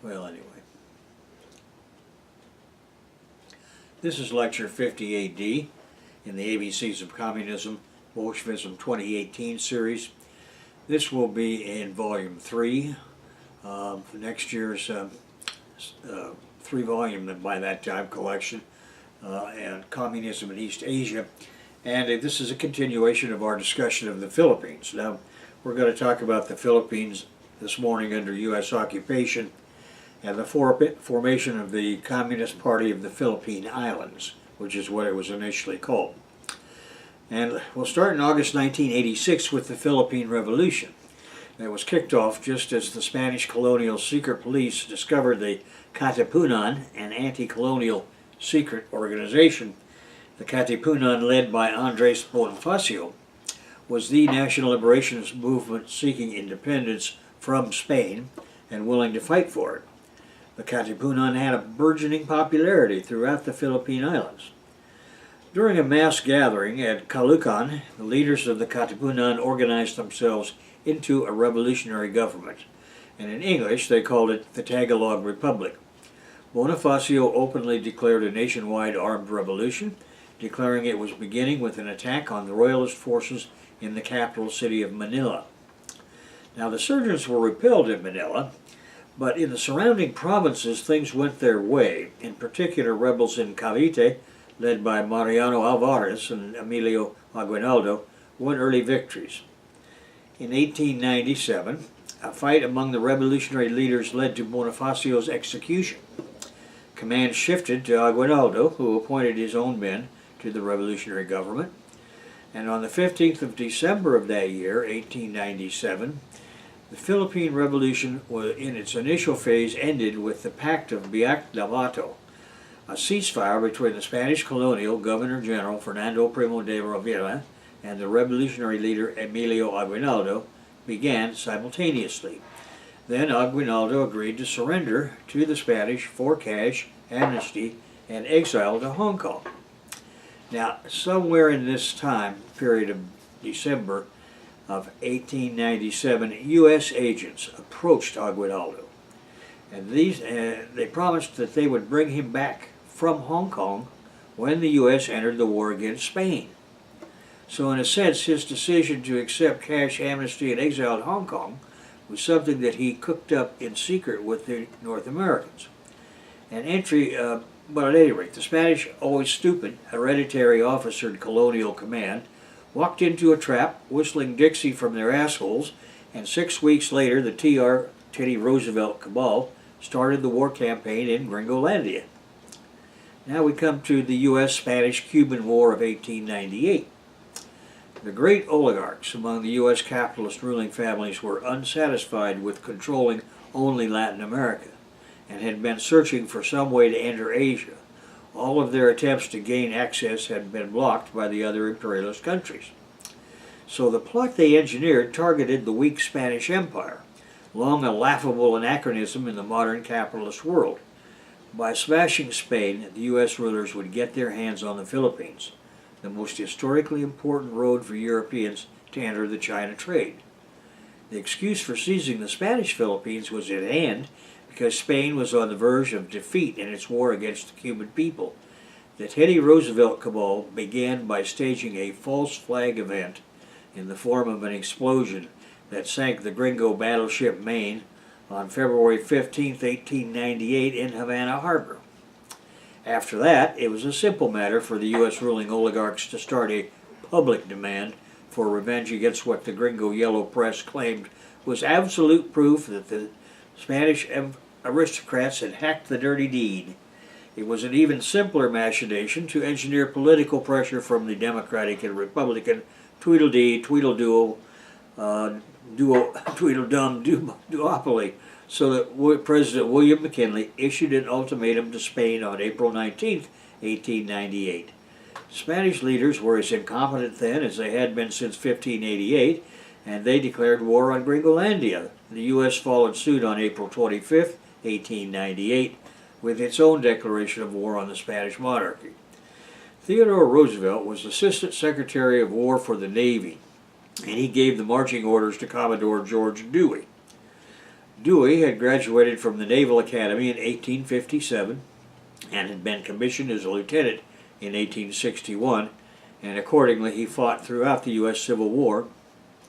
Well, anyway. This is Lecture 50 AD in the ABCs of Communism, Bolshevism 2018 series. This will be in Volume 3, for next year's 3-volume by that time collection, and Communism in East Asia. And this is a continuation of our discussion of the Philippines. Now, we're going to talk about the Philippines this morning under U.S. occupation and the formation of the Communist Party of the Philippine Islands, which is what it was initially called. And we'll start in August 1986 with the Philippine Revolution. It was kicked off just as the Spanish colonial secret police discovered the Katipunan, an anti-colonial secret organization. The Katipunan, led by Andres Bonifacio, was the national liberation movement seeking independence from Spain and willing to fight for it. The Katipunan had a burgeoning popularity throughout the Philippine Islands. During a mass gathering at Caloocan, the leaders of the Katipunan organized themselves into a revolutionary government, and in English they called it the Tagalog Republic. Bonifacio openly declared a nationwide armed revolution, declaring it was beginning with an attack on the royalist forces in the capital city of Manila. Now, the insurgents were repelled in Manila, but in the surrounding provinces things went their way. In particular, rebels in Cavite, led by Mariano Alvarez and Emilio Aguinaldo, won early victories. In 1897, a fight among the revolutionary leaders led to Bonifacio's execution. Command shifted to Aguinaldo, who appointed his own men to the revolutionary government. And on the 15th of December of that year, 1897, the Philippine Revolution, in its initial phase, ended with the Pact of Biak-Lavato, a ceasefire between the Spanish colonial Governor-General Fernando Primo de Rivera and the revolutionary leader Emilio Aguinaldo began simultaneously. Then Aguinaldo agreed to surrender to the Spanish for cash, amnesty, and exile to Hong Kong. Now, somewhere in this time period of December of 1897, U.S. agents approached Aguinaldo, and they promised that they would bring him back from Hong Kong when the U.S. entered the war against Spain. So in a sense, his decision to accept cash, amnesty, and exile to Hong Kong was something that he cooked up in secret with the North Americans. But at any rate, the Spanish, always stupid, hereditary officered colonial command walked into a trap, whistling Dixie from their assholes, and 6 weeks later the Teddy Roosevelt cabal started the war campaign in Gringolandia. Now we come to the U.S.-Spanish-Cuban War of 1898. The great oligarchs among the U.S. capitalist ruling families were unsatisfied with controlling only Latin America and had been searching for some way to enter Asia. All of their attempts to gain access had been blocked by the other imperialist countries. So the plot they engineered targeted the weak Spanish Empire, long a laughable anachronism in the modern capitalist world. By smashing Spain, the U.S. rulers would get their hands on the Philippines, the most historically important road for Europeans to enter the China trade. The excuse for seizing the Spanish Philippines was at hand because Spain was on the verge of defeat in its war against the Cuban people. The Teddy Roosevelt cabal began by staging a false flag event in the form of an explosion that sank the Gringo battleship Maine on February 15, 1898 in Havana Harbor. After that, it was a simple matter for the U.S. ruling oligarchs to start a public demand for revenge against what the Gringo Yellow Press claimed was absolute proof that the Spanish aristocrats had hacked the dirty deed. It was an even simpler machination to engineer political pressure from the Democratic and Republican Tweedledee, Tweedledum duopoly, so that President William McKinley issued an ultimatum to Spain on April 19, 1898. Spanish leaders were as incompetent then as they had been since 1588, and they declared war on Gringolandia. The U.S. followed suit on April 25, 1898, with its own declaration of war on the Spanish monarchy. Theodore Roosevelt was Assistant Secretary of War for the Navy, and he gave the marching orders to Commodore George Dewey. Dewey had graduated from the Naval Academy in 1857 and had been commissioned as a lieutenant in 1861, and accordingly he fought throughout the U.S. Civil War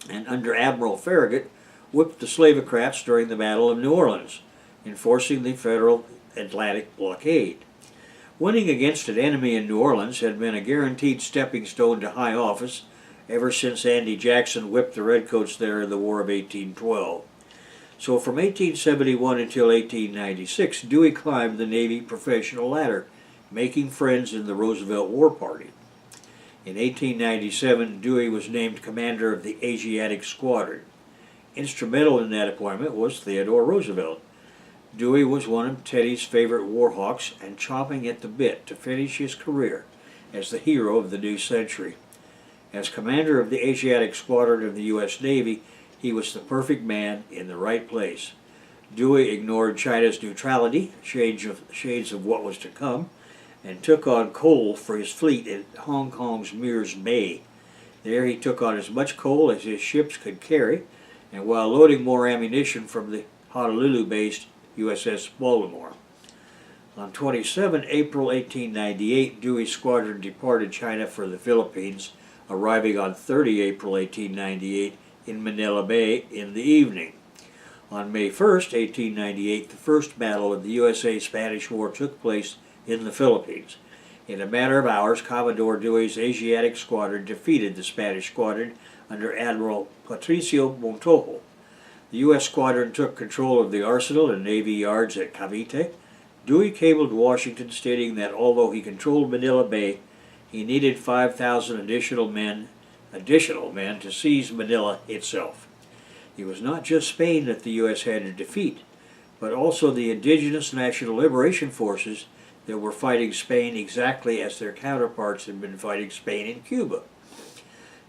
and under Admiral Farragut whipped the Slavocrats during the Battle of New Orleans, enforcing the Federal Atlantic blockade. Winning against an enemy in New Orleans had been a guaranteed stepping stone to high office ever since Andy Jackson whipped the Redcoats there in the War of 1812. So from 1871 until 1896, Dewey climbed the Navy professional ladder, making friends in the Roosevelt War Party. In 1897, Dewey was named commander of the Asiatic Squadron. Instrumental in that appointment was Theodore Roosevelt. Dewey was one of Teddy's favorite war hawks and chomping at the bit to finish his career as the hero of the new century. As commander of the Asiatic Squadron of the U.S. Navy, he was the perfect man in the right place. Dewey ignored China's neutrality, shades of what was to come, and took on coal for his fleet in Hong Kong's Mears Bay. There he took on as much coal as his ships could carry, and while loading more ammunition from the Honolulu-based USS Baltimore. On 27 April 1898, Dewey's squadron departed China for the Philippines, arriving on 30 April 1898 in Manila Bay in the evening. On May 1, 1898, the first battle of the USA-Spanish War took place in the Philippines. In a matter of hours, Commodore Dewey's Asiatic Squadron defeated the Spanish squadron under Admiral Patricio Montojo. The U.S. squadron took control of the arsenal and Navy yards at Cavite. Dewey cabled Washington stating that although he controlled Manila Bay, he needed 5,000 additional men to seize Manila itself. It was not just Spain that the U.S. had to defeat, but also the indigenous National Liberation Forces that were fighting Spain exactly as their counterparts had been fighting Spain in Cuba.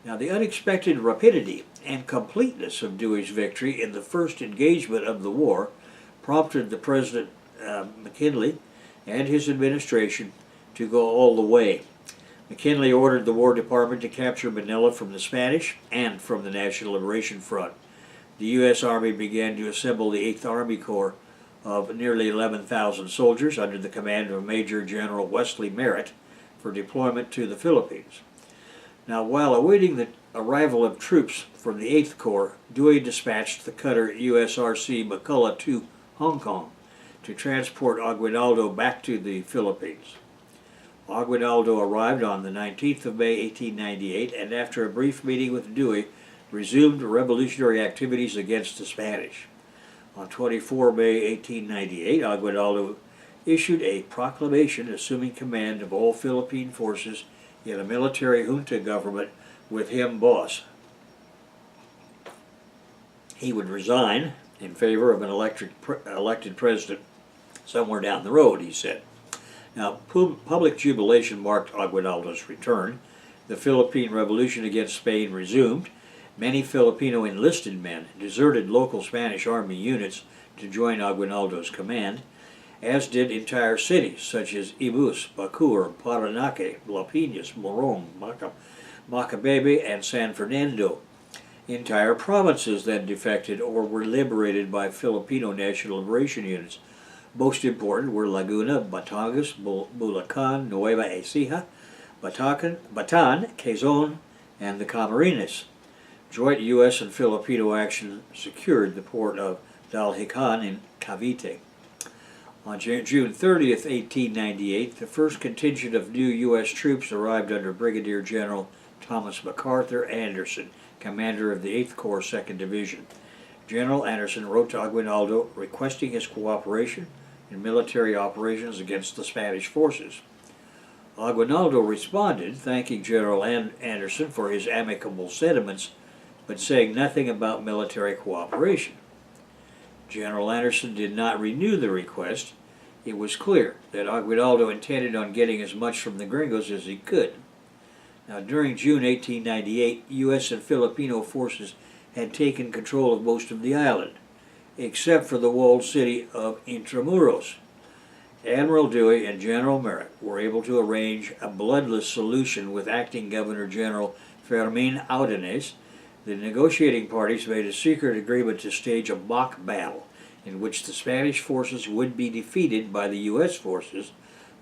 Now, the unexpected rapidity and completeness of Dewey's victory in the first engagement of the war prompted the President McKinley and his administration to go all the way. McKinley ordered the War Department to capture Manila from the Spanish and from the National Liberation Front. The U.S. Army began to assemble the 8th Army Corps of nearly 11,000 soldiers under the command of Major General Wesley Merritt for deployment to the Philippines. Now, while awaiting the arrival of troops from the 8th Corps, Dewey dispatched the cutter USRC McCulloch to Hong Kong to transport Aguinaldo back to the Philippines. Aguinaldo arrived on the 19th of May, 1898, and after a brief meeting with Dewey, resumed revolutionary activities against the Spanish. On 24 May, 1898, Aguinaldo issued a proclamation assuming command of all Philippine forces in a military junta government with him boss. He would resign in favor of an elected president somewhere down the road, he said. Now, public jubilation marked Aguinaldo's return. The Philippine Revolution against Spain resumed. Many Filipino enlisted men deserted local Spanish army units to join Aguinaldo's command, as did entire cities such as Ibus, Bacoor, Paranaque, Las Piñas, Morong, Macabebe, and San Fernando. Entire provinces then defected or were liberated by Filipino National Liberation units. Most important were Laguna, Batangas, Bulacan, Nueva Ecija, Batan, Quezon, and the Camarines. Joint U.S. and Filipino action secured the port of Dalhican in Cavite. On June 30th, 1898, the first contingent of new U.S. troops arrived under Brigadier General Thomas MacArthur Anderson, commander of the 8th Corps 2nd Division. General Anderson wrote to Aguinaldo requesting his cooperation in military operations against the Spanish forces. Aguinaldo responded, thanking General Anderson for his amicable sentiments, but saying nothing about military cooperation. General Anderson did not renew the request. It was clear that Aguinaldo intended on getting as much from the gringos as he could. Now, during June 1898, U.S. and Filipino forces had taken control of most of the island, except for the walled city of Intramuros. Admiral Dewey and General Merritt were able to arrange a bloodless solution with Acting Governor General Fermin Audenes. The negotiating parties made a secret agreement to stage a mock battle in which the Spanish forces would be defeated by the U.S. forces,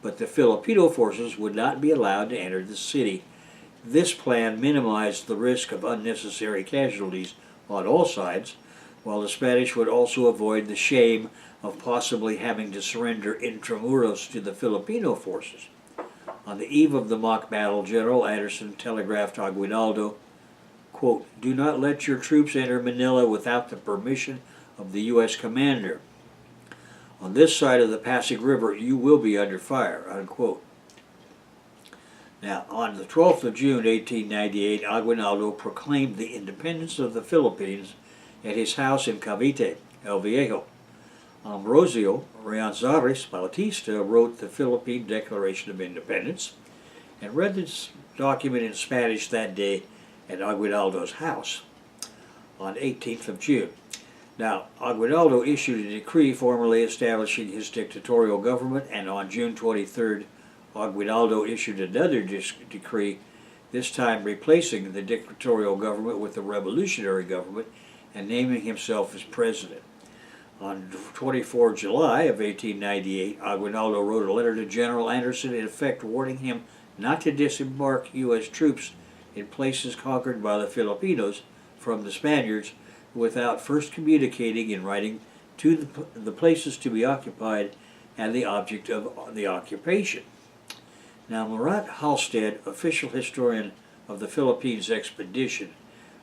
but the Filipino forces would not be allowed to enter the city. This plan minimized the risk of unnecessary casualties on all sides, while the Spanish would also avoid the shame of possibly having to surrender intramuros to the Filipino forces. On the eve of the mock battle, General Anderson telegraphed Aguinaldo, quote, "Do not let your troops enter Manila without the permission of the U.S. commander. On this side of the Pasig River, you will be under fire," unquote. Now, on the 12th of June, 1898, Aguinaldo proclaimed the independence of the Philippines at his house in Cavite, El Viejo. Ambrosio Rianzares Bautista wrote the Philippine Declaration of Independence and read this document in Spanish that day at Aguinaldo's house on 18th of June. Now, Aguinaldo issued a decree formally establishing his dictatorial government, and on June 23rd, Aguinaldo issued another decree, this time replacing the dictatorial government with the revolutionary government and naming himself as president. On 24 July of 1898, Aguinaldo wrote a letter to General Anderson, in effect warning him not to disembark U.S. troops in places conquered by the Filipinos from the Spaniards without first communicating in writing to the places to be occupied and the object of the occupation. Now, Murat Halstead, official historian of the Philippines expedition,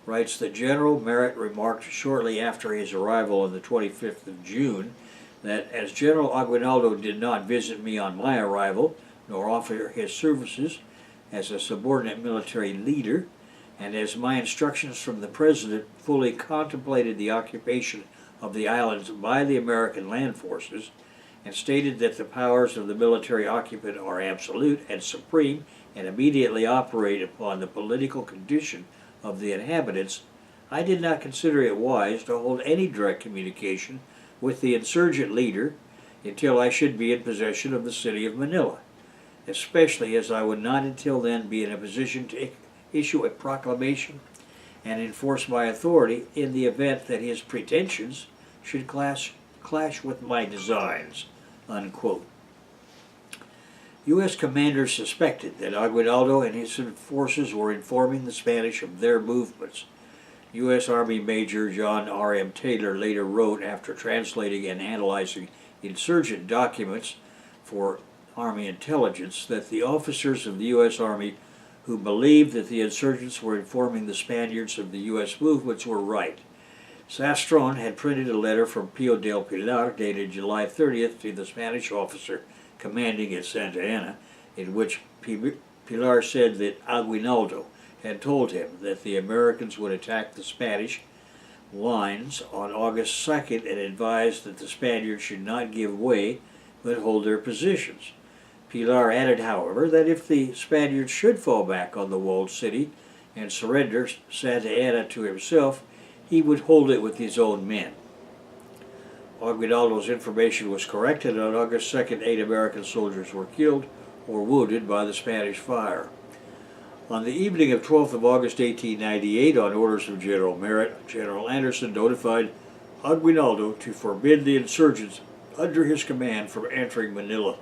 writes that General Merritt remarked shortly after his arrival on the 25th of June that as General Aguinaldo did not visit me on my arrival, nor offer his services as a subordinate military leader, and as my instructions from the President fully contemplated the occupation of the islands by the American land forces, and stated that the powers of the military occupant are absolute and supreme and immediately operate upon the political condition of the inhabitants, I did not consider it wise to hold any direct communication with the insurgent leader until I should be in possession of the city of Manila, especially as I would not until then be in a position to issue a proclamation and enforce my authority in the event that his pretensions should clash with my designs, unquote. U.S. commanders suspected that Aguinaldo and his forces were informing the Spanish of their movements. U.S. Army Major John R.M. Taylor later wrote, after translating and analyzing insurgent documents for Army intelligence, that the officers of the U.S. Army who believed that the insurgents were informing the Spaniards of the U.S. movements were right. Sastron had printed a letter from Pio del Pilar dated July 30th to the Spanish officer commanding at Santa Ana, in which Pilar said that Aguinaldo had told him that the Americans would attack the Spanish lines on August 2nd and advised that the Spaniards should not give way but hold their positions. Pilar added, however, that if the Spaniards should fall back on the walled city and surrender Santa Ana to himself, he would hold it with his own men. Aguinaldo's information was correct, and on August 2nd, 8 American soldiers were killed or wounded by the Spanish fire. On the evening of 12th of August, 1898, on orders of General Merritt, General Anderson notified Aguinaldo to forbid the insurgents under his command from entering Manila.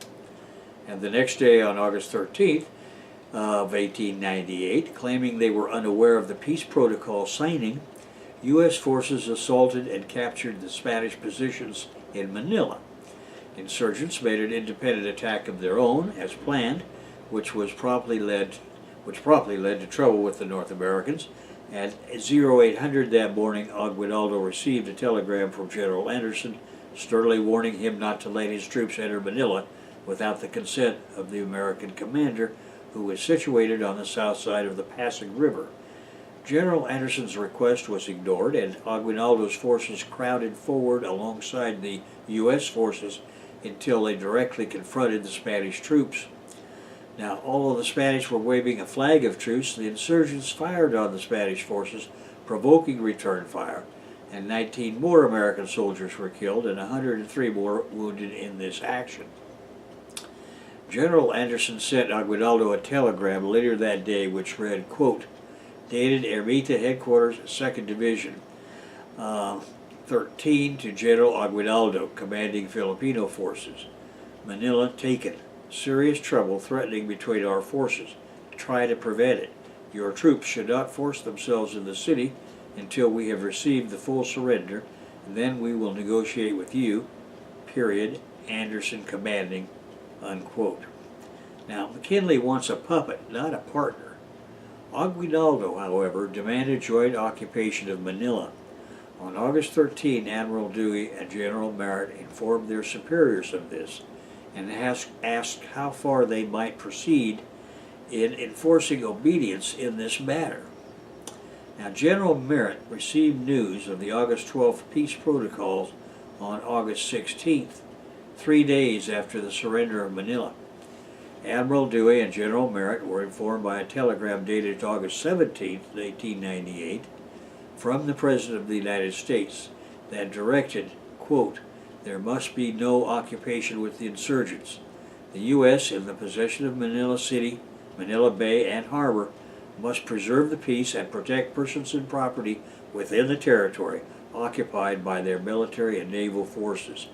And the next day, on August 13th of 1898, claiming they were unaware of the peace protocol signing, U.S. forces assaulted and captured the Spanish positions in Manila. Insurgents made an independent attack of their own, as planned, which promptly led to trouble with the North Americans. At 0800 that morning, Aguinaldo received a telegram from General Anderson, sternly warning him not to let his troops enter Manila without the consent of the American commander, who was situated on the south side of the Pasig River. General Anderson's request was ignored, and Aguinaldo's forces crowded forward alongside the U.S. forces until they directly confronted the Spanish troops. Now, although the Spanish were waving a flag of truce, the insurgents fired on the Spanish forces, provoking return fire, and 19 more American soldiers were killed and 103 more wounded in this action. General Anderson sent Aguinaldo a telegram later that day which read, quote, dated Ermita Headquarters, 2nd Division, 13 to General Aguinaldo, commanding Filipino forces. Manila taken. Serious trouble threatening between our forces. Try to prevent it. Your troops should not force themselves in the city until we have received the full surrender, and then we will negotiate with you, period, Anderson commanding, unquote. Now, McKinley wants a puppet, not a partner. Aguinaldo, however, demanded joint occupation of Manila. On August 13, Admiral Dewey and General Merritt informed their superiors of this and asked how far they might proceed in enforcing obedience in this matter. Now, General Merritt received news of the August 12th peace protocols on August 16th, 3 days after the surrender of Manila. Admiral Dewey and General Merritt were informed by a telegram dated August 17, 1898, from the President of the United States that directed, quote, there must be no occupation with the insurgents. The U.S., in the possession of Manila City, Manila Bay, and Harbor, must preserve the peace and protect persons and property within the territory occupied by their military and naval forces.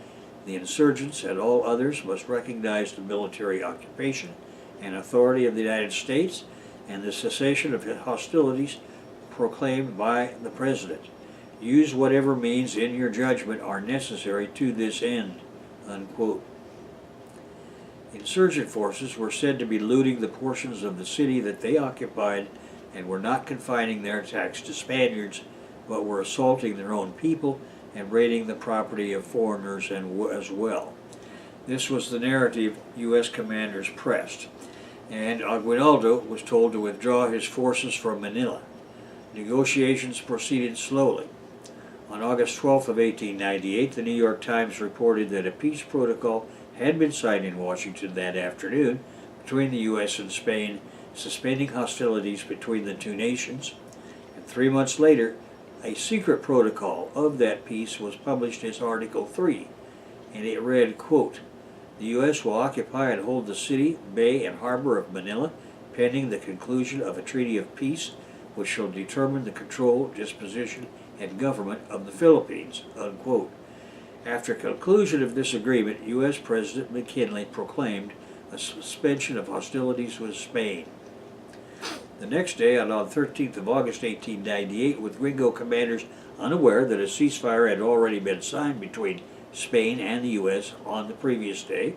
The insurgents and all others must recognize the military occupation and authority of the United States and the cessation of hostilities proclaimed by the President. Use whatever means in your judgment are necessary to this end, unquote. Insurgent forces were said to be looting the portions of the city that they occupied and were not confining their attacks to Spaniards, but were assaulting their own people and raiding the property of foreigners as well. This was the narrative U.S. commanders pressed, and Aguinaldo was told to withdraw his forces from Manila. Negotiations proceeded slowly. On August 12th of 1898, the New York Times reported that a peace protocol had been signed in Washington that afternoon between the U.S. and Spain, suspending hostilities between the two nations. And 3 months later, a secret protocol of that peace was published as Article 3, and it read, quote, the U.S. will occupy and hold the city, bay, and harbor of Manila, pending the conclusion of a treaty of peace, which shall determine the control, disposition, and government of the Philippines, unquote. After conclusion of this agreement, U.S. President McKinley proclaimed a suspension of hostilities with Spain. The next day, on the 13th of August 1898, with Gringo commanders unaware that a ceasefire had already been signed between Spain and the U.S. on the previous day,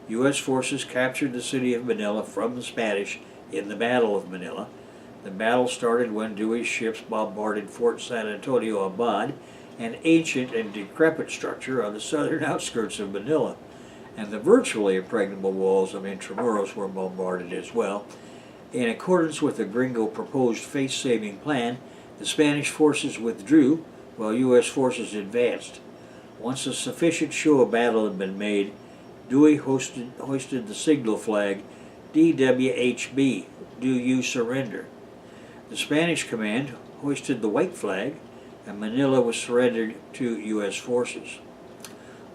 U.S. forces captured the city of Manila from the Spanish in the Battle of Manila. The battle started when Dewey's ships bombarded Fort San Antonio Abad, an ancient and decrepit structure on the southern outskirts of Manila, and the virtually impregnable walls of Intramuros were bombarded as well. In accordance with the Gringo proposed face-saving plan, the Spanish forces withdrew while U.S. forces advanced. Once a sufficient show of battle had been made, Dewey hoisted the signal flag, DWHB, Do You Surrender? The Spanish command hoisted the white flag, and Manila was surrendered to U.S. forces.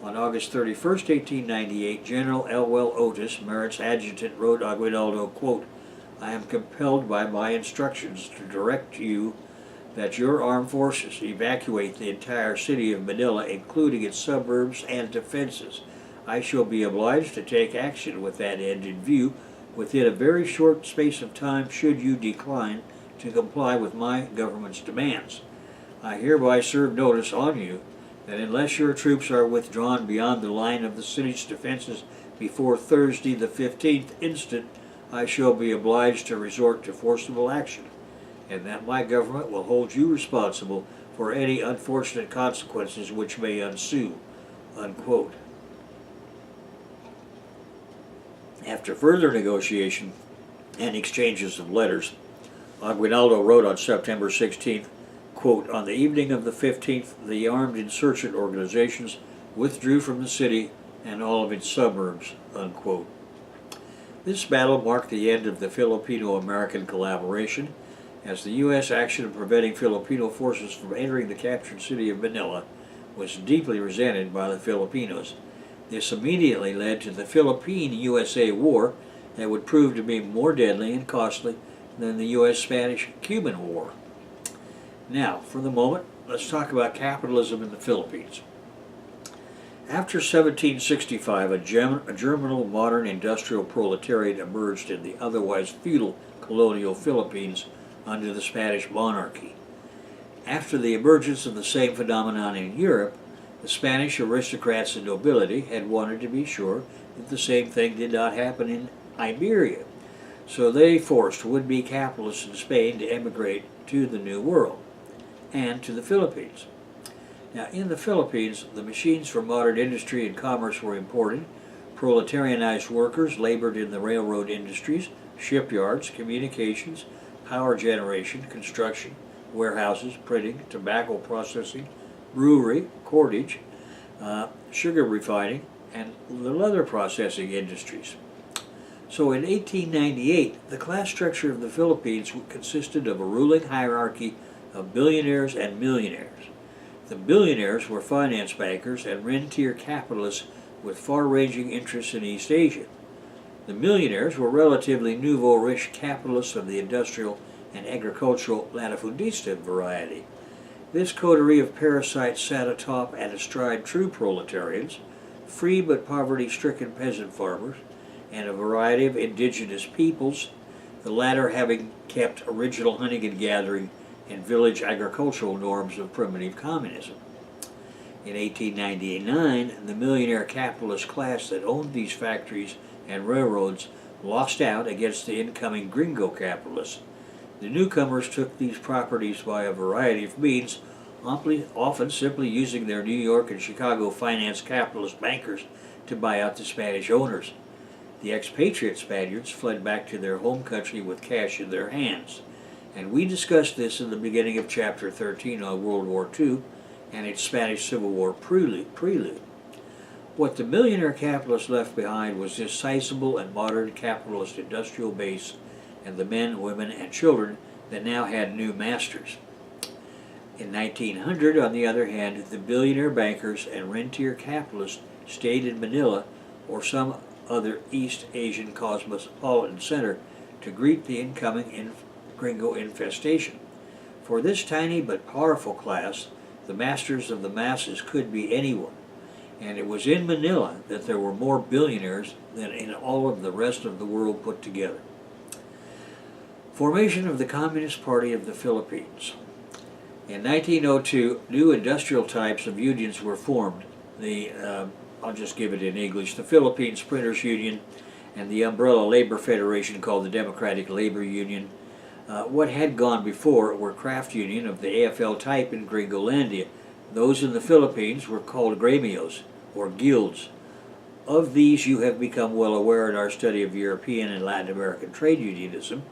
On August 31, 1898, General Elwell Otis, Merritt's adjutant, wrote Aguinaldo, quote, I am compelled by my instructions to direct you that your armed forces evacuate the entire city of Manila, including its suburbs and defenses. I shall be obliged to take action with that end in view within a very short space of time should you decline to comply with my government's demands. I hereby serve notice on you that unless your troops are withdrawn beyond the line of the city's defenses before Thursday the 15th instant, I shall be obliged to resort to forcible action, and that my government will hold you responsible for any unfortunate consequences which may ensue, unquote. After further negotiation and exchanges of letters, Aguinaldo wrote on September 16th, quote, on the evening of the 15th, the armed insurgent organizations withdrew from the city and all of its suburbs, unquote. This battle marked the end of the Filipino-American collaboration, as the U.S. action in preventing Filipino forces from entering the captured city of Manila was deeply resented by the Filipinos. This immediately led to the Philippine-USA War that would prove to be more deadly and costly than the U.S.-Spanish-Cuban War. Now, for the moment, let's talk about capitalism in the Philippines. After 1765, a germinal modern industrial proletariat emerged in the otherwise feudal colonial Philippines under the Spanish monarchy. After the emergence of the same phenomenon in Europe, the Spanish aristocrats and nobility had wanted to be sure that the same thing did not happen in Iberia, so they forced would-be capitalists in Spain to emigrate to the New World and to the Philippines. Now, in the Philippines, the machines for modern industry and commerce were imported. Proletarianized workers labored in the railroad industries, shipyards, communications, power generation, construction, warehouses, printing, tobacco processing, brewery, cordage, sugar refining, and the leather processing industries. So in 1898, the class structure of the Philippines consisted of a ruling hierarchy of billionaires and millionaires. The billionaires were finance bankers and rentier capitalists with far-ranging interests in East Asia. The millionaires were relatively nouveau-riche capitalists of the industrial and agricultural latifundista variety. This coterie of parasites sat atop and astride true proletarians, free but poverty-stricken peasant farmers, and a variety of indigenous peoples, the latter having kept original hunting and gathering and village agricultural norms of primitive communism. In 1899, the millionaire capitalist class that owned these factories and railroads lost out against the incoming gringo capitalists. The newcomers took these properties by a variety of means, often simply using their New York and Chicago finance capitalist bankers to buy out the Spanish owners. The expatriate Spaniards fled back to their home country with cash in their hands. And we discussed this in the beginning of Chapter 13 on World War II and its Spanish Civil War prelude. What the millionaire capitalists left behind was this sizable and modern capitalist industrial base and the men, women, and children that now had new masters. In 1900, on the other hand, the billionaire bankers and rentier capitalists stayed in Manila or some other East Asian cosmopolitan center to greet the incoming gringo infestation. For this tiny but powerful class, the masters of the masses could be anyone, and it was in Manila that there were more billionaires than in all of the rest of the world put together. Formation of the Communist Party of the Philippines. In 1902, new industrial types of unions were formed. I'll just give it in English, the Philippines Printers Union and the umbrella labor federation called the Democratic Labor Union. What had gone before were craft union of the AFL type in Gringolandia. Those in the Philippines were called gremios, or guilds. Of these you have become well aware in our study of European and Latin American trade unionism,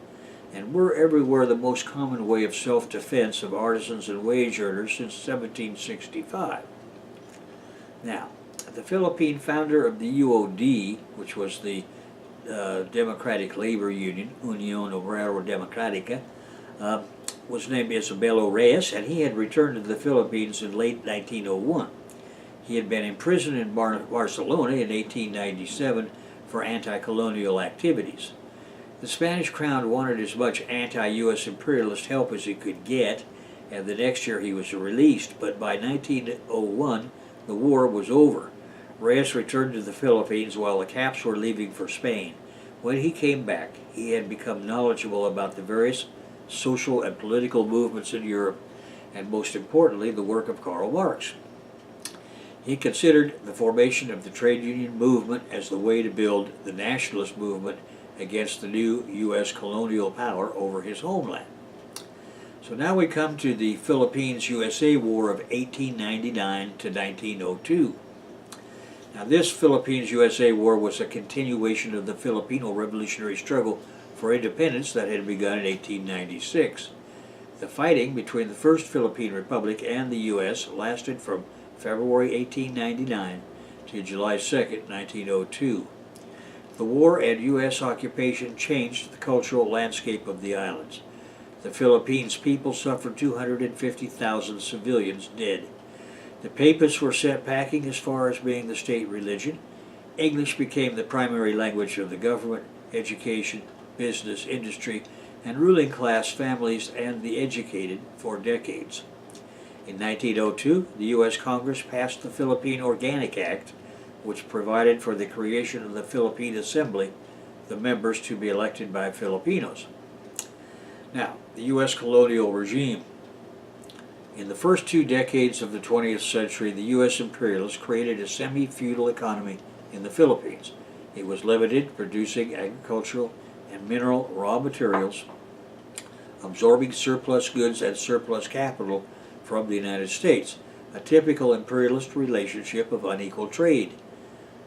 and were everywhere the most common way of self-defense of artisans and wage earners since 1765. Now, the Philippine founder of the UOD, which was the Democratic Labor Union, Unión Obrera Democrática, was named Isabelo Reyes, and he had returned to the Philippines in late 1901. He had been imprisoned in Barcelona in 1897 for anti-colonial activities. The Spanish crown wanted as much anti-U.S. imperialist help as it could get, and the next year he was released, but by 1901 the war was over. Reyes returned to the Philippines while the Caps were leaving for Spain. When he came back, he had become knowledgeable about the various social and political movements in Europe, and most importantly, the work of Karl Marx. He considered the formation of the trade union movement as the way to build the nationalist movement against the new U.S. colonial power over his homeland. So now we come to the Philippines-USA War of 1899 to 1902. Now this Philippines-USA War was a continuation of the Filipino revolutionary struggle for independence that had begun in 1896. The fighting between the First Philippine Republic and the U.S. lasted from February 1899 to July 2, 1902. The war and U.S. occupation changed the cultural landscape of the islands. The Philippines people suffered 250,000 civilians dead. The papists were sent packing as far as being the state religion. English became the primary language of the government, education, business, industry, and ruling class families and the educated for decades. In 1902, the U.S. Congress passed the Philippine Organic Act, which provided for the creation of the Philippine Assembly, the members to be elected by Filipinos. Now, the U.S. colonial regime. In the first 2 decades of the 20th century, the U.S. imperialists created a semi-feudal economy in the Philippines. It was limited, producing agricultural and mineral raw materials, absorbing surplus goods and surplus capital from the United States, a typical imperialist relationship of unequal trade.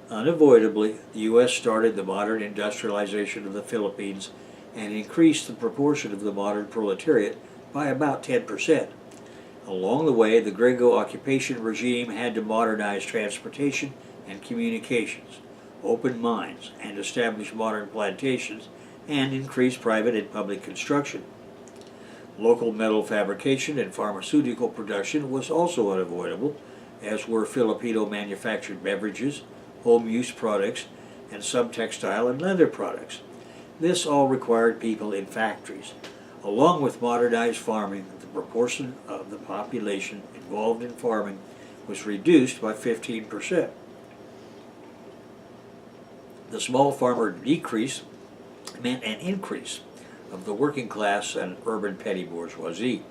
Unavoidably, the U.S. started the modern industrialization of the Philippines and increased the proportion of the modern proletariat by about 10%. Along the way, the Gringo occupation regime had to modernize transportation and communications, open mines, and establish modern plantations, and increase private and public construction. Local metal fabrication and pharmaceutical production was also unavoidable, as were Filipino manufactured beverages, home use products, and some textile and leather products. This all required people in factories. Along with modernized farming, the proportion of the population involved in farming was reduced by 15%. The small farmer decrease meant an increase of the working class and urban petty bourgeoisie.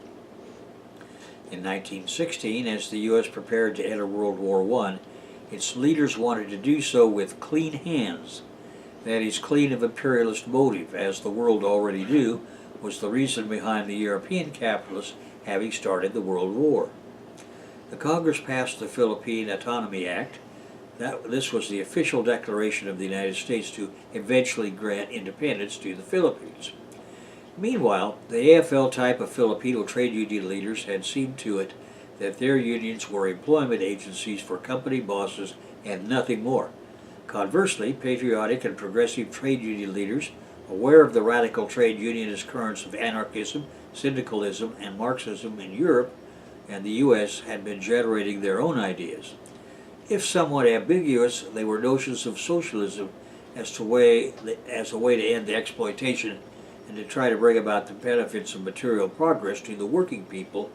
In 1916, as the U.S. prepared to enter World War I, its leaders wanted to do so with clean hands, that is, clean of imperialist motive, as the world already knew was the reason behind the European capitalists having started the World War. The Congress passed the Philippine Autonomy Act. This was the official declaration of the United States to eventually grant independence to the Philippines. Meanwhile, the AFL type of Filipino trade union leaders had seen to it that their unions were employment agencies for company bosses and nothing more. Conversely, patriotic and progressive trade union leaders, aware of the radical trade unionist currents of anarchism, syndicalism, and Marxism in Europe and the U.S., had been generating their own ideas. If somewhat ambiguous, they were notions of socialism as a way to end the exploitation and to try to bring about the benefits of material progress to the working people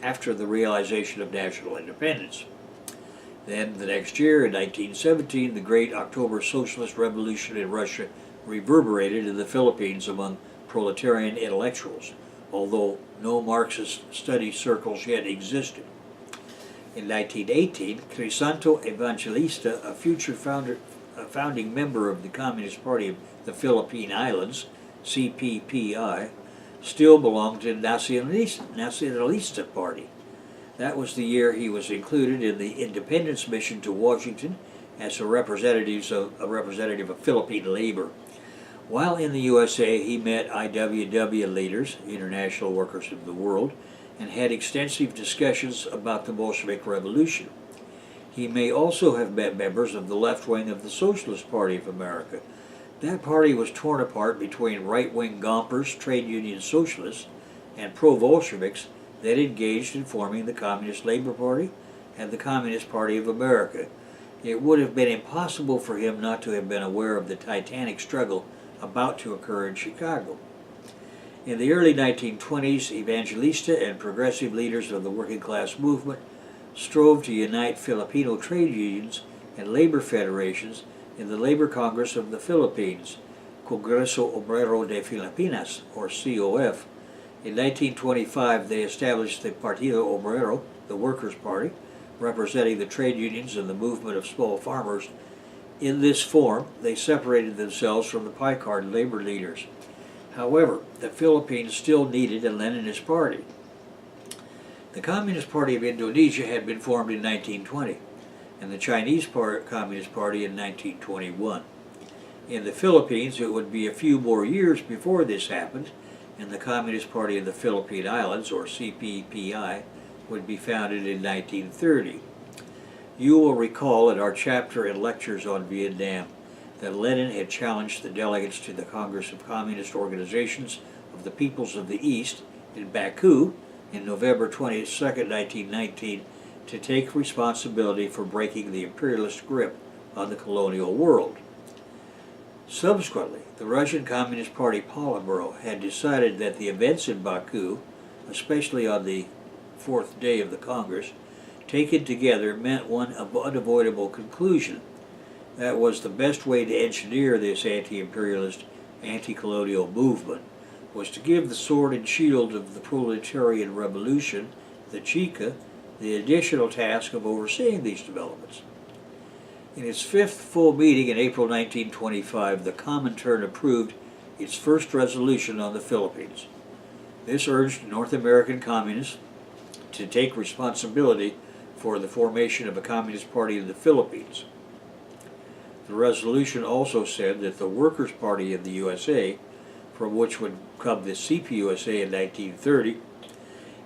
after the realization of national independence. Then, the next year, in 1917, the great October Socialist Revolution in Russia reverberated in the Philippines among proletarian intellectuals, although no Marxist study circles yet existed. In 1918, Crisanto Evangelista, a future founding member of the Communist Party of the Philippine Islands, CPPI, still belonged to the Nacionalista Party. That was the year he was included in the independence mission to Washington as a representative of Philippine labor. While in the USA, he met IWW leaders, International Workers of the World, and had extensive discussions about the Bolshevik Revolution. He may also have met members of the left wing of the Socialist Party of America. That party was torn apart between right-wing Gompers, trade union socialists, and pro-Bolsheviks that engaged in forming the Communist Labor Party and the Communist Party of America. It would have been impossible for him not to have been aware of the titanic struggle about to occur in Chicago. In the early 1920s, Evangelista and progressive leaders of the working class movement strove to unite Filipino trade unions and labor federations in the Labor Congress of the Philippines, Congreso Obrero de Filipinas, or COF. In 1925, they established the Partido Obrero, the Workers' Party, representing the trade unions and the movement of small farmers. In this form, they separated themselves from the Picard labor leaders. However, the Philippines still needed a Leninist party. The Communist Party of Indonesia had been formed in 1920, and the Chinese Communist Party in 1921. In the Philippines, it would be a few more years before this happened, and the Communist Party of the Philippine Islands, or CPPI, would be founded in 1930. You will recall in our chapter and lectures on Vietnam that Lenin had challenged the delegates to the Congress of Communist Organizations of the Peoples of the East in Baku in November 22, 1919, to take responsibility for breaking the imperialist grip on the colonial world. Subsequently, the Russian Communist Party Politburo had decided that the events in Baku, especially on the fourth day of the Congress, taken together meant one unavoidable conclusion. That was the best way to engineer this anti-imperialist, anti-colonial movement was to give the sword and shield of the proletarian revolution, the Chica, the additional task of overseeing these developments. In its fifth full meeting in April 1925, the Comintern approved its first resolution on the Philippines. This urged North American communists to take responsibility for the formation of a Communist Party in the Philippines. The resolution also said that the Workers' Party of the USA, from which would come the CPUSA in 1930,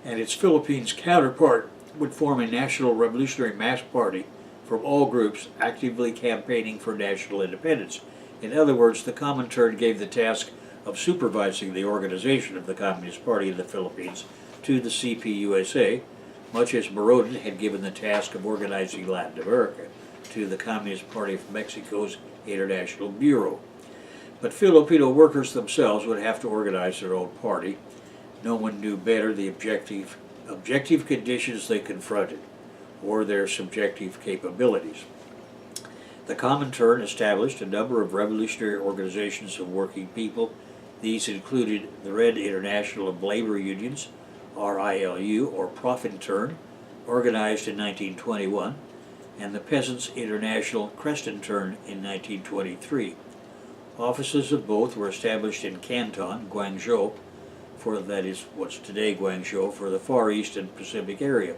and its Philippines counterpart would form a national revolutionary mass party from all groups actively campaigning for national independence. In other words, the Comintern gave the task of supervising the organization of the Communist Party in the Philippines to the CPUSA, much as Baroden had given the task of organizing Latin America to the Communist Party of Mexico's International Bureau. But Filipino workers themselves would have to organize their own party. No one knew better the objective conditions they confronted, or their subjective capabilities. The Comintern established a number of revolutionary organizations of working people. These included the Red International of Labor Unions, RILU, or Profintern, organized in 1921, and the Peasants' International Crescentern in 1923. Offices of both were established in Canton, Guangzhou, that is what's today Guangzhou, for the Far East and Pacific area.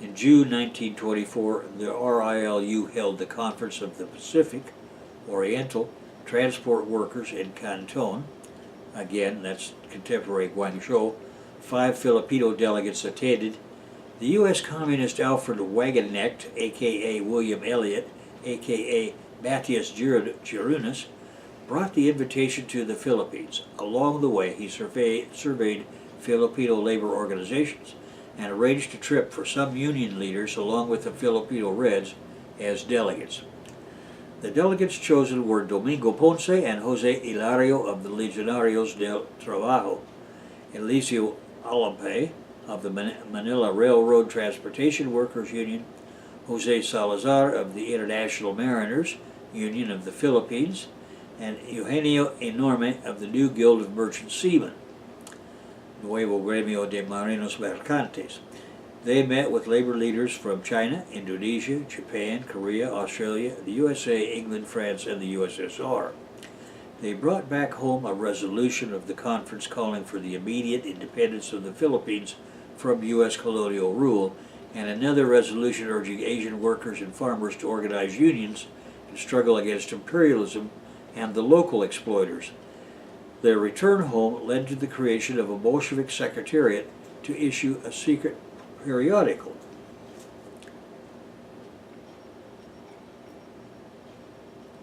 In June 1924, the RILU held the Conference of the Pacific Oriental Transport Workers in Canton. Again, that's contemporary Guangzhou. 5 Filipino delegates attended. The U.S. Communist Alfred Wagenknecht, a.k.a. William Elliott, a.k.a. Matthias Girunas, brought the invitation to the Philippines. Along the way, he surveyed Filipino labor organizations and arranged a trip for some union leaders along with the Filipino Reds as delegates. The delegates chosen were Domingo Ponce and Jose Hilario of the Legionarios del Trabajo, Eliseo Alampe of the Manila Railroad Transportation Workers Union, Jose Salazar of the International Mariners Union of the Philippines, and Eugenio Enorme of the New Guild of Merchant Seamen, Nuevo Gremio de Marinos Mercantes. They met with labor leaders from China, Indonesia, Japan, Korea, Australia, the USA, England, France, and the USSR. They brought back home a resolution of the conference calling for the immediate independence of the Philippines from U.S. colonial rule, and another resolution urging Asian workers and farmers to organize unions and struggle against imperialism and the local exploiters. Their return home led to the creation of a Bolshevik secretariat to issue a secret periodical.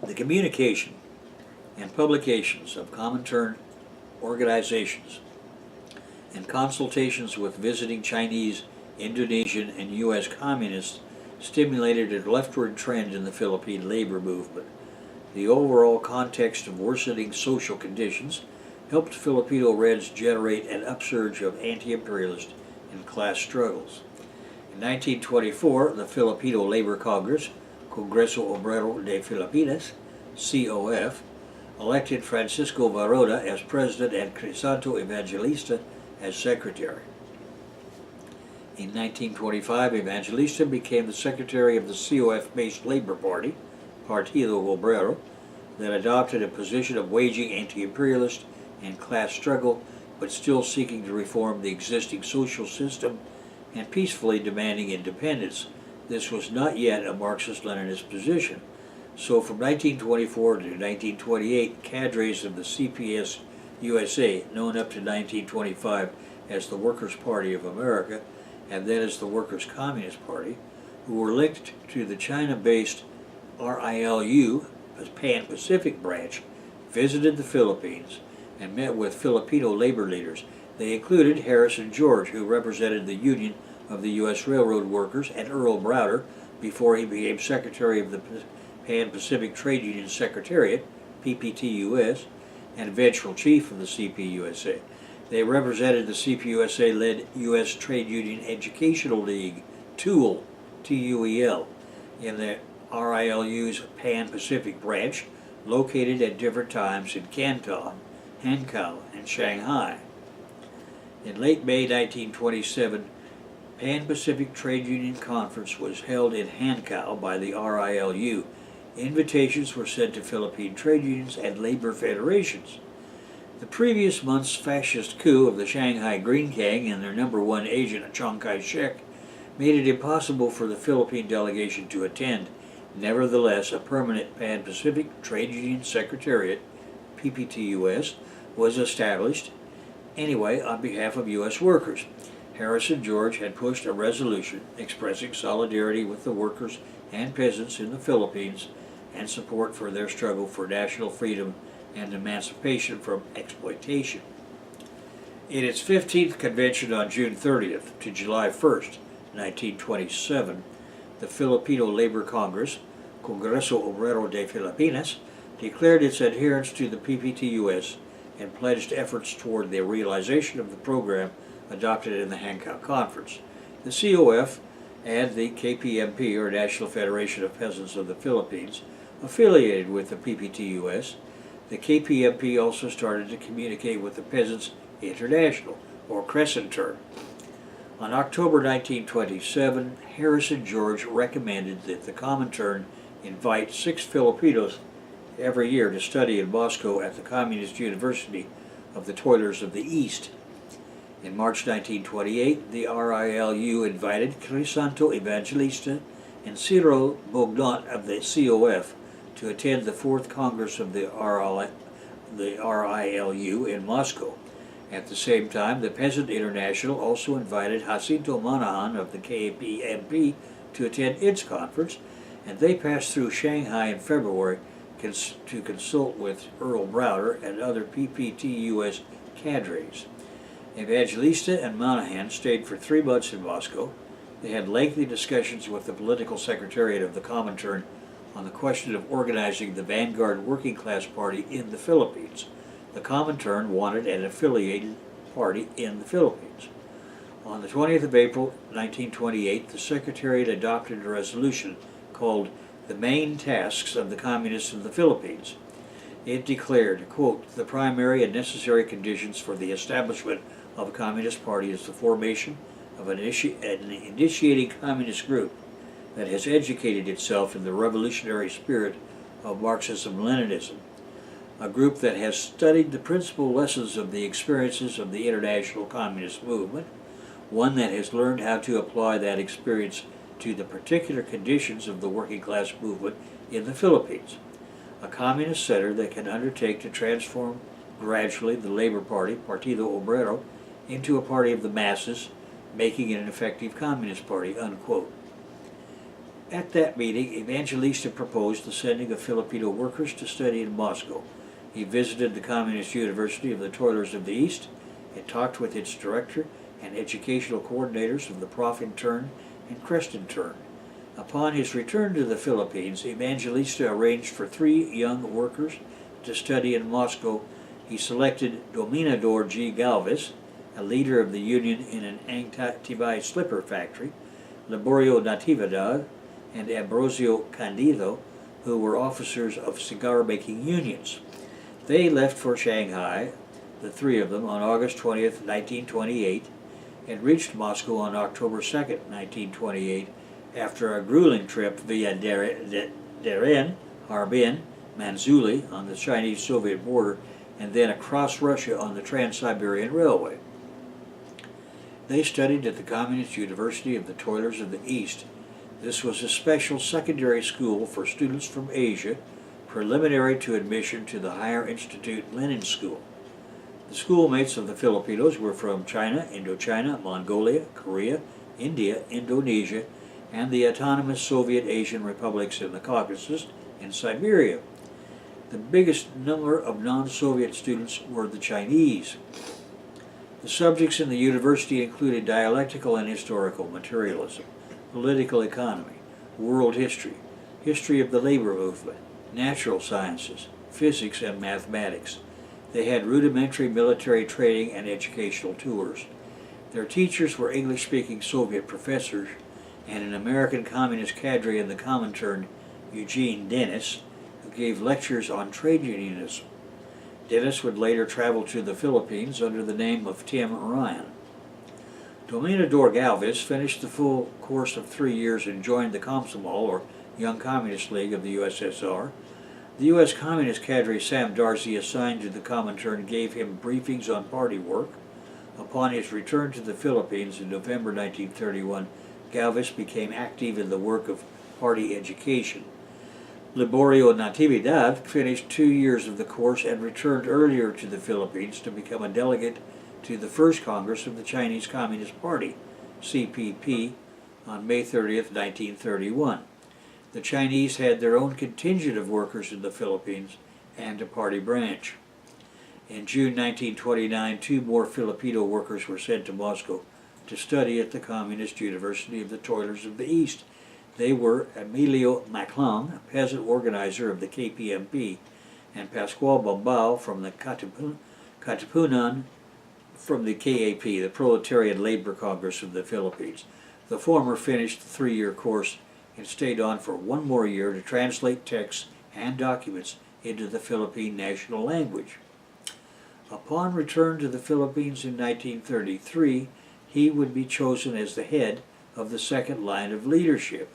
The communication and publications of Comintern organizations and consultations with visiting Chinese, Indonesian, and U.S. communists stimulated a leftward trend in the Philippine labor movement. The overall context of worsening social conditions helped Filipino Reds generate an upsurge of anti-imperialist and class struggles. In 1924, the Filipino Labor Congress, Congreso Obrero de Filipinas, COF, elected Francisco Varona as president and Crisanto Evangelista as secretary. In 1925, Evangelista became the secretary of the COF-based Labor Party, Partido Obrero, that adopted a position of waging anti-imperialist and class struggle, but still seeking to reform the existing social system and peacefully demanding independence. This was not yet a Marxist-Leninist position. So from 1924 to 1928, cadres of the CPS USA, known up to 1925 as the Workers' Party of America, and then as the Workers' Communist Party, who were linked to the China-based RILU, Pan-Pacific branch, visited the Philippines and met with Filipino labor leaders. They included Harrison George, who represented the Union of the U.S. Railroad Workers, and Earl Browder, before he became secretary of the Pan-Pacific Trade Union Secretariat, PPTUS, and eventual chief of the CPUSA. They represented the CPUSA-led U.S. Trade Union Educational League, TUEL, T-U-E-L, in the RILU's Pan-Pacific branch, located at different times in Canton, Hankow, and Shanghai. In late May 1927, Pan-Pacific Trade Union Conference was held in Hankow by the RILU. Invitations were sent to Philippine trade unions and labor federations. The previous month's fascist coup of the Shanghai Green Gang and their number one agent, Chiang Kai-shek, made it impossible for the Philippine delegation to attend. Nevertheless, a permanent Pan-Pacific Trade Union Secretariat, PPTUS, was established anyway on behalf of U.S. workers. Harrison George had pushed a resolution expressing solidarity with the workers and peasants in the Philippines and support for their struggle for national freedom and emancipation from exploitation. In its 15th convention on June 30th to July 1st, 1927, the Filipino Labor Congress, Congreso Obrero de Filipinas, declared its adherence to the PPTUS and pledged efforts toward the realization of the program adopted in the Hankow Conference. The COF and the KPMP, or National Federation of Peasants of the Philippines, affiliated with the PPTUS. The KPMP also started to communicate with the Peasants International, or Crescentern. On October 1927, Harrison George recommended that the Comintern invite 6 Filipinos every year to study in Moscow at the Communist University of the Toilers of the East. In March 1928, the RILU invited Crisanto Evangelista and Cyril Bognot of the COF to attend the 4th Congress of the RILU in Moscow. At the same time, the Peasant International also invited Jacinto Manahan of the KPMP to attend its conference, and they passed through Shanghai in February to consult with Earl Browder and other PPTUS cadres. Evangelista and Monahan stayed for 3 months in Moscow. They had lengthy discussions with the political secretariat of the Comintern on the question of organizing the vanguard working class party in the Philippines. The Comintern wanted an affiliated party in the Philippines. On the 20th of April, 1928, the Secretariat adopted a resolution called The Main Tasks of the Communists of the Philippines. It declared, quote, the primary and necessary conditions for the establishment of a Communist Party is the formation of an initiating communist group that has educated itself in the revolutionary spirit of Marxism-Leninism, a group that has studied the principal lessons of the experiences of the international communist movement, one that has learned how to apply that experience to the particular conditions of the working class movement in the Philippines, a communist center that can undertake to transform gradually the Labor Party, Partido Obrero, into a party of the masses, making it an effective communist party, unquote. At that meeting, Evangelista proposed the sending of Filipino workers to study in Moscow. He visited the Communist University of the Toilers of the East and talked with its director and educational coordinators of the Profintern and Crescentern. Upon his return to the Philippines, Evangelista arranged for 3 young workers to study in Moscow. He selected Dominador G. Galvez, a leader of the union in an Tibay slipper factory, Laborio Natividad, and Ambrosio Candido, who were officers of cigar-making unions. They left for Shanghai, the 3 of them, on August 20th, 1928, and reached Moscow on October 2nd, 1928, after a grueling trip via Deren, Harbin, Manzhouli on the Chinese-Soviet border, and then across Russia on the Trans-Siberian Railway. They studied at the Communist University of the Toilers of the East. This was a special secondary school for students from Asia, preliminary to admission to the Higher Institute Lenin School. The schoolmates of the Filipinos were from China, Indochina, Mongolia, Korea, India, Indonesia, and the autonomous Soviet Asian republics in the Caucasus and Siberia. The biggest number of non-Soviet students were the Chinese. The subjects in the university included dialectical and historical materialism, political economy, world history, history of the labor movement, natural sciences, physics, and mathematics. They had rudimentary military training and educational tours. Their teachers were English-speaking Soviet professors and an American communist cadre in the Comintern, Eugene Dennis, who gave lectures on trade unionism. Dennis would later travel to the Philippines under the name of Tim Ryan. Dominador Galvez finished the full course of 3 years and joined the Komsomol, or Young Communist League of the USSR. The U.S. Communist cadre Sam Darcy, assigned to the Comintern, gave him briefings on party work. Upon his return to the Philippines in November 1931, Galvez became active in the work of party education. Liborio Natividad finished 2 years of the course and returned earlier to the Philippines to become a delegate to the First Congress of the Chinese Communist Party, CPP, on May 30th, 1931. The Chinese had their own contingent of workers in the Philippines and a party branch. In June 1929, 2 more Filipino workers were sent to Moscow to study at the Communist University of the Toilers of the East. They were Emilio Maclung, a peasant organizer of the KPMP, and Pascual Bombao from the Katipunan from the KAP, the Proletarian Labor Congress of the Philippines. The former finished the 3-year course and stayed on for 1 more year to translate texts and documents into the Philippine national language. Upon return to the Philippines in 1933, he would be chosen as the head of the second line of leadership.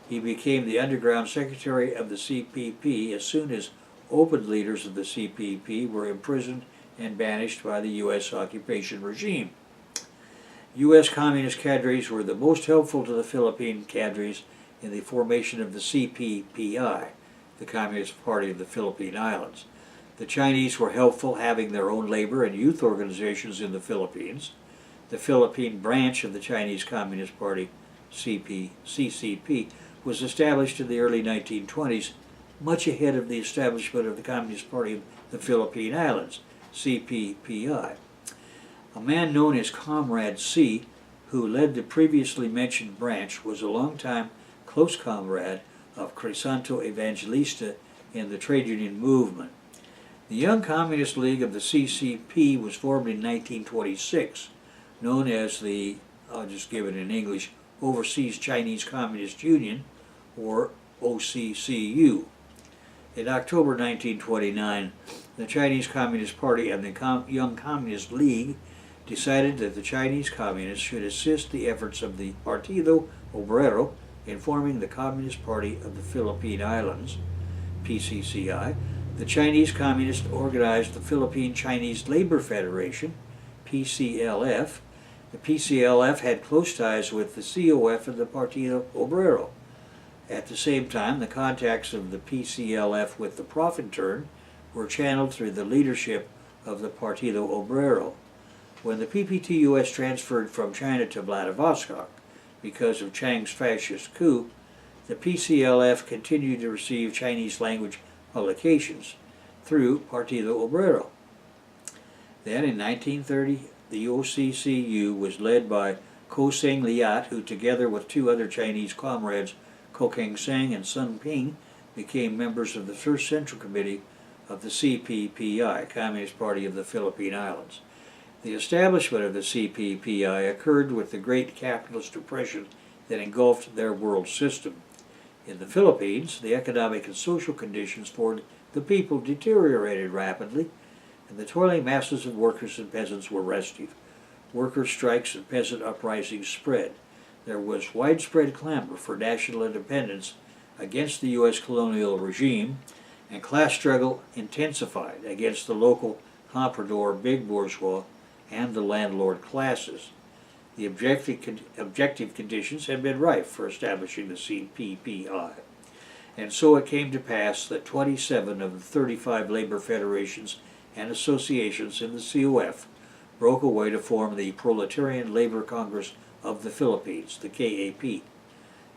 He became the underground secretary of the CPP as soon as open leaders of the CPP were imprisoned and banished by the U.S. occupation regime. U.S. communist cadres were the most helpful to the Philippine cadres in the formation of the CPPI, the Communist Party of the Philippine Islands. The Chinese were helpful, having their own labor and youth organizations in the Philippines. The Philippine branch of the Chinese Communist Party, CCP, was established in the early 1920s, much ahead of the establishment of the Communist Party of the Philippine Islands, CPPI. A man known as Comrade C, who led the previously mentioned branch, was a longtime close comrade of Crisanto Evangelista in the trade union movement. The Young Communist League of the CCP was formed in 1926, known as the, I'll just give it in English, Overseas Chinese Communist Union, or OCCU. In October 1929, the Chinese Communist Party and the Young Communist League decided that the Chinese Communists should assist the efforts of the Partido Obrero in forming the Communist Party of the Philippine Islands, PCCI. The Chinese Communists organized the Philippine Chinese Labor Federation, PCLF. The PCLF had close ties with the COF and the Partido Obrero. At the same time, the contacts of the PCLF with the Profintern were channeled through the leadership of the Partido Obrero. When the PPTUS transferred from China to Vladivostok because of Chiang's fascist coup, the PCLF continued to receive Chinese language publications through Partido Obrero. Then in 1930, the OCCU was led by Ko Seng Liat, who together with 2 other Chinese comrades, Ko Keng Seng and Sun Ping, became members of the First Central Committee of the CPPI, Communist Party of the Philippine Islands. The establishment of the CPPI occurred with the great capitalist depression that engulfed their world system. In the Philippines, the economic and social conditions for the people deteriorated rapidly, and the toiling masses of workers and peasants were restive. Worker strikes and peasant uprisings spread. There was widespread clamor for national independence against the U.S. colonial regime, and class struggle intensified against the local comprador big bourgeois and the landlord classes. The objective conditions had been ripe for establishing the CPPI, and so it came to pass that 27 of the 35 labor federations and associations in the COF broke away to form the Proletarian Labor Congress of the Philippines, the KAP.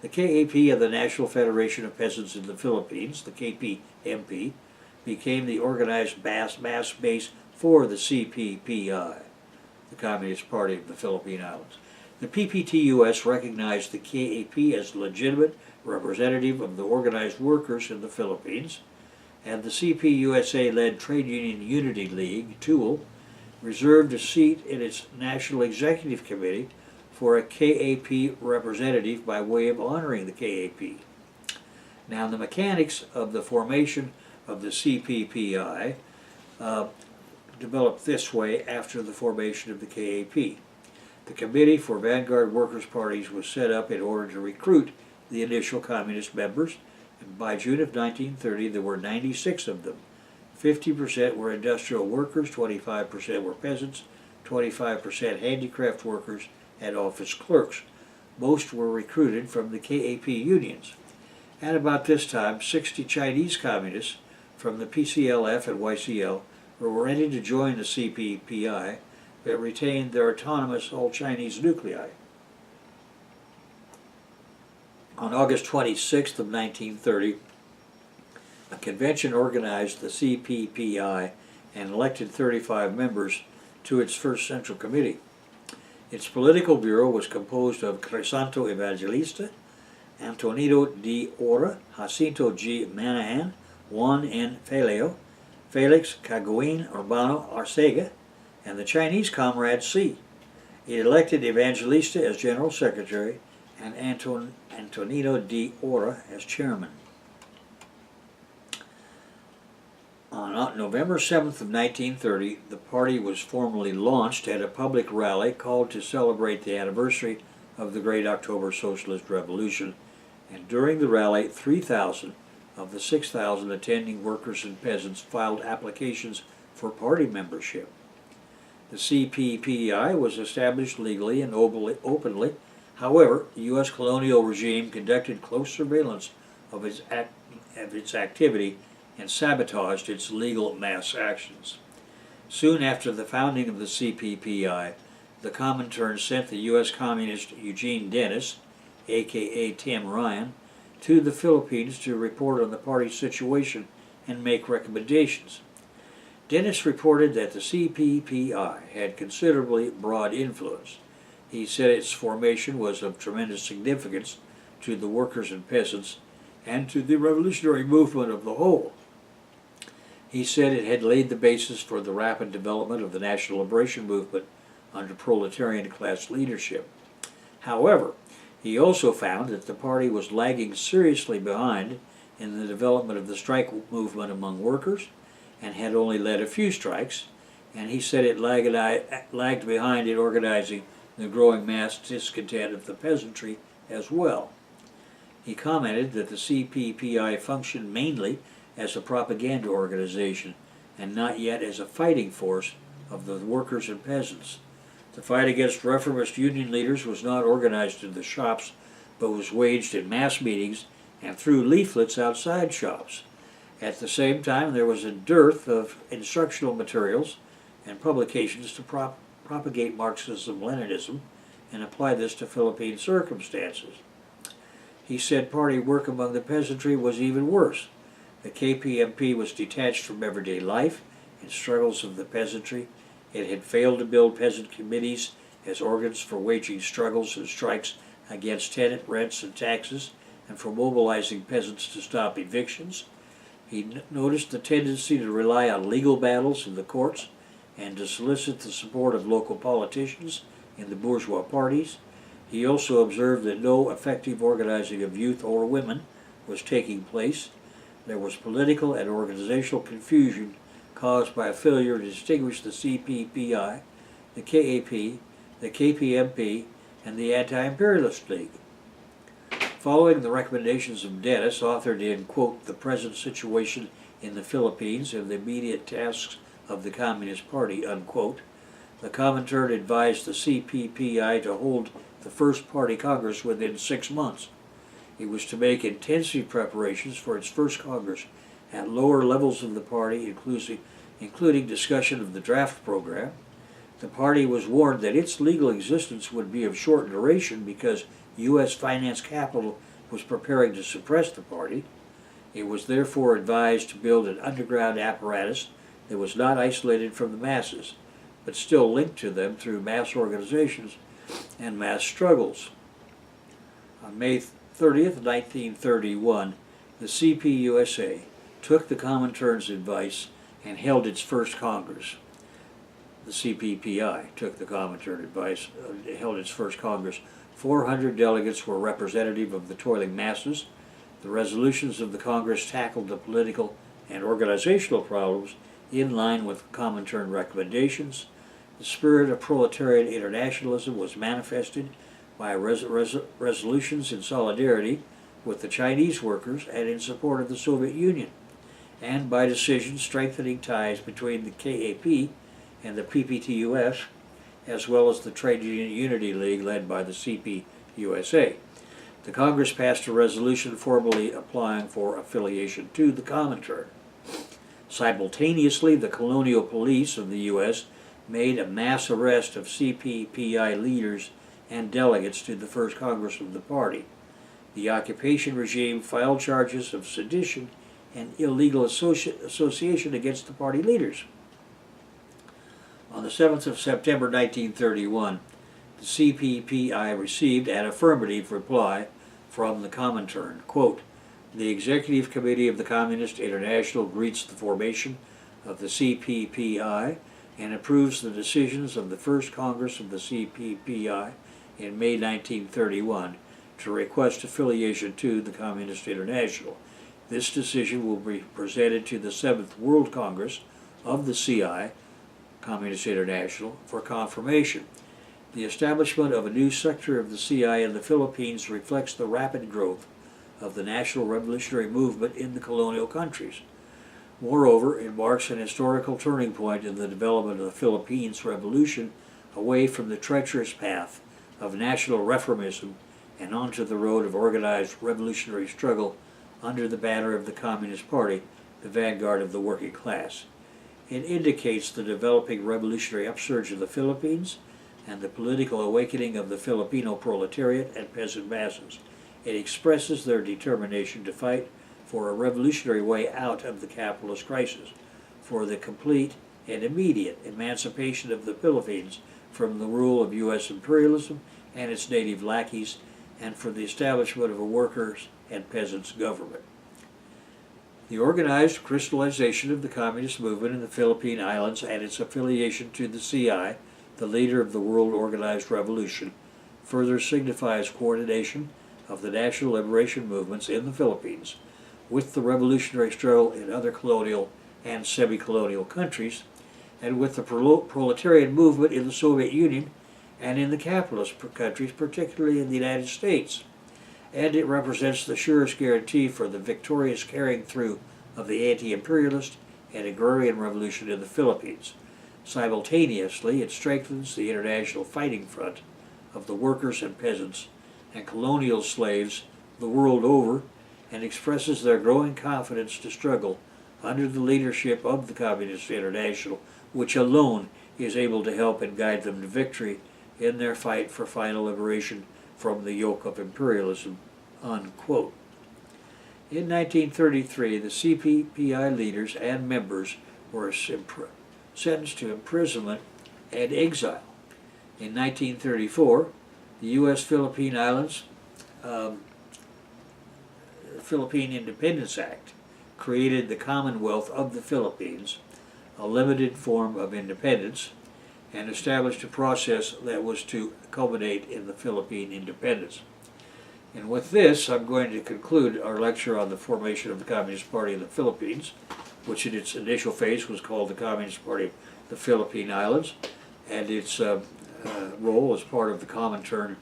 The KAP of the National Federation of Peasants in the Philippines, the KPMP, became the organized mass base for the CPPI, the Communist Party of the Philippine Islands. The PPTUS recognized the KAP as legitimate representative of the organized workers in the Philippines. and the CPUSA-led Trade Union Unity League, TUL, reserved a seat in its National Executive Committee for a KAP representative by way of honoring the KAP. Now, the mechanics of the formation of the CPPI developed this way after the formation of the KAP. The Committee for Vanguard Workers' Parties was set up in order to recruit the initial communist members, and by June of 1930 there were 96 of them. 50% were industrial workers, 25% were peasants, 25% handicraft workers, and office clerks. Most were recruited from the KAP unions. At about this time, 60 Chinese communists from the PCLF and YCL were ready to join the CPPI, but retained their autonomous all-Chinese nuclei. On August 26th of 1930, a convention organized the CPPI and elected 35 members to its first Central Committee. Its political bureau was composed of Crisanto Evangelista, Antonio D. Ora, Jacinto G. Manahan, Juan N. Felio, Felix Caguin Urbano Arcega, and the Chinese Comrade C. It elected Evangelista as General Secretary and Antonino D. Ora as Chairman. On November 7th of 1930, the party was formally launched at a public rally called to celebrate the anniversary of the Great October Socialist Revolution, and during the rally, 3,000 of the 6,000 attending workers and peasants filed applications for party membership. The CPPI was established legally and openly. However, the U.S. colonial regime conducted close surveillance of its activity and sabotaged its legal mass actions. Soon after the founding of the CPPI, the Comintern sent the U.S. Communist Eugene Dennis, a.k.a. Tim Ryan, to the Philippines to report on the party's situation and make recommendations. Dennis reported that the CPPI had considerably broad influence. He said its formation was of tremendous significance to the workers and peasants and to the revolutionary movement of the whole. He said it had laid the basis for the rapid development of the national liberation movement under proletarian class leadership. However, he also found that the party was lagging seriously behind in the development of the strike movement among workers and had only led a few strikes, and he said it lagged behind in organizing the growing mass discontent of the peasantry as well. He commented that the CPPI functioned mainly as a propaganda organization and not yet as a fighting force of the workers and peasants. The fight against reformist union leaders was not organized in the shops, but was waged in mass meetings and through leaflets outside shops. At the same time, there was a dearth of instructional materials and publications to propagate Marxism-Leninism and apply this to Philippine circumstances. He said party work among the peasantry was even worse. The KPMP was detached from everyday life and struggles of the peasantry. It had failed to build peasant committees as organs for waging struggles and strikes against tenant rents and taxes and for mobilizing peasants to stop evictions. He noticed the tendency to rely on legal battles in the courts and to solicit the support of local politicians in the bourgeois parties. He also observed that no effective organizing of youth or women was taking place. There was political and organizational confusion caused by a failure to distinguish the CPPI, the KAP, the KPMP, and the Anti-Imperialist League. Following the recommendations of Dennis, authored in, quote, The Present Situation in the Philippines and the Immediate Tasks of the Communist Party, unquote, the Comintern advised the CPPI to hold the first party congress within 6 months. It was to make intensive preparations for its first congress at lower levels of the party, including discussion of the draft program. The party was warned that its legal existence would be of short duration because U.S. finance capital was preparing to suppress the party. It was therefore advised to build an underground apparatus that was not isolated from the masses, but still linked to them through mass organizations and mass struggles. On May 30th, 1931, the CPUSA took the Comintern's advice and held its first Congress. The CPPI took the Comintern advice, held its first Congress. 400 delegates were representative of the toiling masses. The resolutions of the Congress tackled the political and organizational problems in line with Comintern recommendations. The spirit of proletarian internationalism was manifested by resolutions in solidarity with the Chinese workers and in support of the Soviet Union, and by decisions strengthening ties between the KAP and the PPTUS, as well as the Trade Union Unity League led by the CPUSA. The Congress passed a resolution formally applying for affiliation to the Comintern. Simultaneously, the colonial police of the U.S. made a mass arrest of CPPI leaders and delegates to the first Congress of the party. The occupation regime filed charges of sedition and illegal association against the party leaders. On the 7th of September 1931, the CPPI received an affirmative reply from the Comintern. Quote, "The Executive Committee of the Communist International greets the formation of the CPPI and approves the decisions of the First Congress of the CPPI in May 1931 to request affiliation to the Communist International. This decision will be presented to the 7th World Congress of the CI, Communist International, for confirmation. The establishment of a new sector of the CI in the Philippines reflects the rapid growth of the national revolutionary movement in the colonial countries. Moreover, it marks an historical turning point in the development of the Philippines revolution away from the treacherous path of national reformism and onto the road of organized revolutionary struggle under the banner of the Communist Party, the vanguard of the working class. It indicates the developing revolutionary upsurge of the Philippines and the political awakening of the Filipino proletariat and peasant masses. It expresses their determination to fight for a revolutionary way out of the capitalist crisis, for the complete and immediate emancipation of the Philippines from the rule of U.S. imperialism and its native lackeys, and for the establishment of a workers' and peasants' government. The organized crystallization of the communist movement in the Philippine Islands and its affiliation to the CI, the leader of the world organized revolution, further signifies coordination of the national liberation movements in the Philippines with the revolutionary struggle in other colonial and semi-colonial countries, and with the proletarian movement in the Soviet Union and in the capitalist countries, particularly in the United States. And it represents the surest guarantee for the victorious carrying through of the anti-imperialist and agrarian revolution in the Philippines. Simultaneously, it strengthens the international fighting front of the workers and peasants and colonial slaves the world over, and expresses their growing confidence to struggle under the leadership of the Communist International, which alone is able to help and guide them to victory in their fight for final liberation from the yoke of imperialism." Unquote. In 1933, the CPPI leaders and members were sentenced to imprisonment and exile. In 1934, the U.S. Philippine Islands Philippine Independence Act created the Commonwealth of the Philippines, a limited form of independence, and established a process that was to culminate in the Philippine independence. And with this, I'm going to conclude our lecture on the formation of the Communist Party of the Philippines, which in its initial phase was called the Communist Party of the Philippine Islands, and its role as part of the Comintern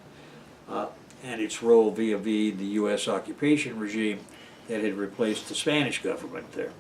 and its role vis-a-vis the U.S. occupation regime that had replaced the Spanish government there.